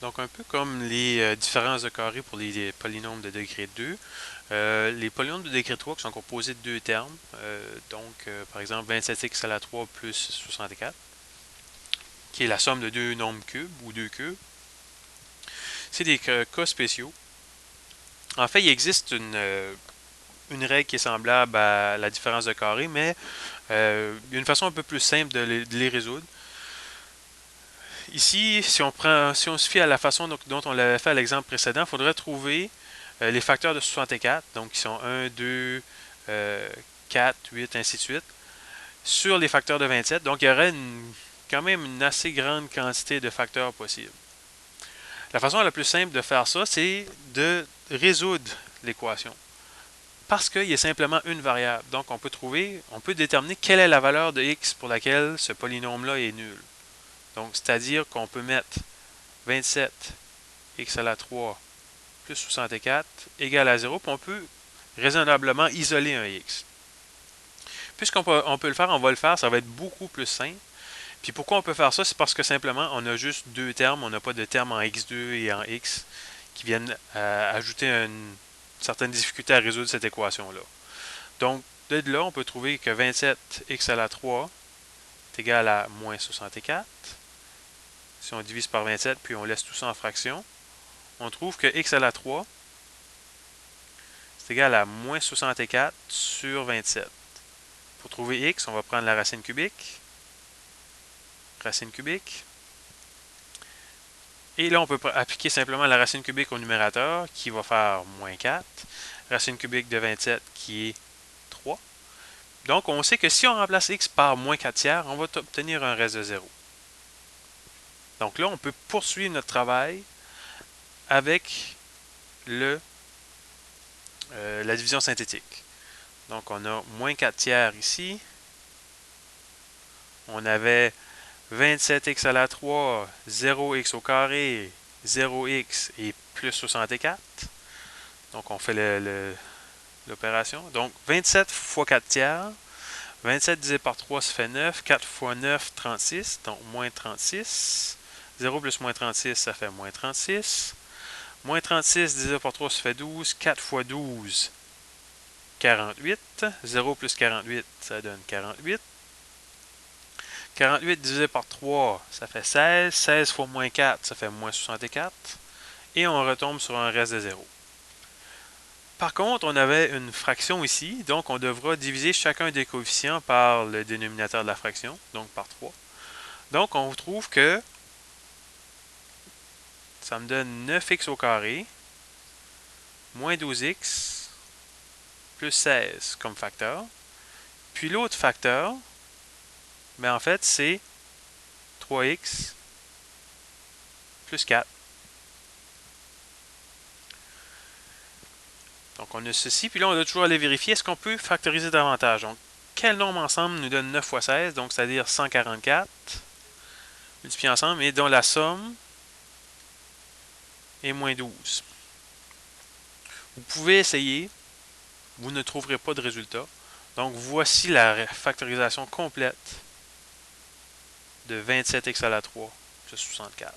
Donc, un peu comme les différences de carré pour les polynômes de degré 2, les polynômes de degré 3 qui sont composés de deux termes, par exemple 27x à la 3 plus 64, qui est la somme de deux nombres cubes ou deux cubes, c'est des cas spéciaux. En fait, il existe une règle qui est semblable à la différence de carré, mais il y a une façon un peu plus simple de les résoudre. Ici, si on se fie à la façon dont on l'avait fait à l'exemple précédent, il faudrait trouver les facteurs de 64, donc qui sont 1, 2, 4, 8, ainsi de suite, sur les facteurs de 27. Donc, il y aurait quand même une assez grande quantité de facteurs possibles. La façon la plus simple de faire ça, c'est de résoudre l'équation. Parce qu'il y a simplement une variable. Donc, on peut déterminer quelle est la valeur de x pour laquelle ce polynôme-là est nul. Donc, c'est-à-dire qu'on peut mettre 27 x à la 3 plus 64 égale à 0, puis on peut raisonnablement isoler un x. Puisqu'on peut le faire, on va le faire, ça va être beaucoup plus simple. Puis pourquoi on peut faire ça? C'est parce que simplement, on a juste deux termes, on n'a pas de termes en x2 et en x qui viennent ajouter une certaine difficulté à résoudre cette équation-là. Donc, de là, on peut trouver que 27x à la 3 est égal à moins 64. Si on divise par 27, puis on laisse tout ça en fraction, on trouve que x à la 3 c'est égal à moins 64 sur 27. Pour trouver x, on va prendre la racine cubique. Racine cubique. Et là, on peut appliquer simplement la racine cubique au numérateur, qui va faire moins 4. Racine cubique de 27, qui est 3. Donc, on sait que si on remplace x par moins 4 tiers, on va obtenir un reste de 0. Donc là, on peut poursuivre notre travail avec la division synthétique. Donc, on a moins 4 tiers ici. On avait 27x à la 3, 0x au carré, 0x et plus 64. Donc, on fait l'opération. Donc, 27 fois 4 tiers. 27 divisé par 3, ça fait 9. 4 fois 9, 36. Donc, moins 36. 0 plus moins 36, ça fait moins 36. Moins 36 divisé par 3, ça fait 12. 4 fois 12, 48. 0 plus 48, ça donne 48. 48 divisé par 3, ça fait 16. 16 fois moins 4, ça fait moins 64. Et on retombe sur un reste de 0. Par contre, on avait une fraction ici, donc on devra diviser chacun des coefficients par le dénominateur de la fraction, donc par 3. Donc, on trouve que ça me donne 9x au carré, moins 12x, plus 16 comme facteur. Puis l'autre facteur, en fait, c'est 3x plus 4. Donc, on a ceci, puis là, on doit toujours aller vérifier, est-ce qu'on peut factoriser davantage? Donc, quel nombre ensemble nous donne 9 fois 16, donc c'est-à-dire 144, multiplié ensemble, et dont la somme est moins 12. Vous pouvez essayer, vous ne trouverez pas de résultat. Donc, voici la factorisation complète de 27x à la 3 plus 64.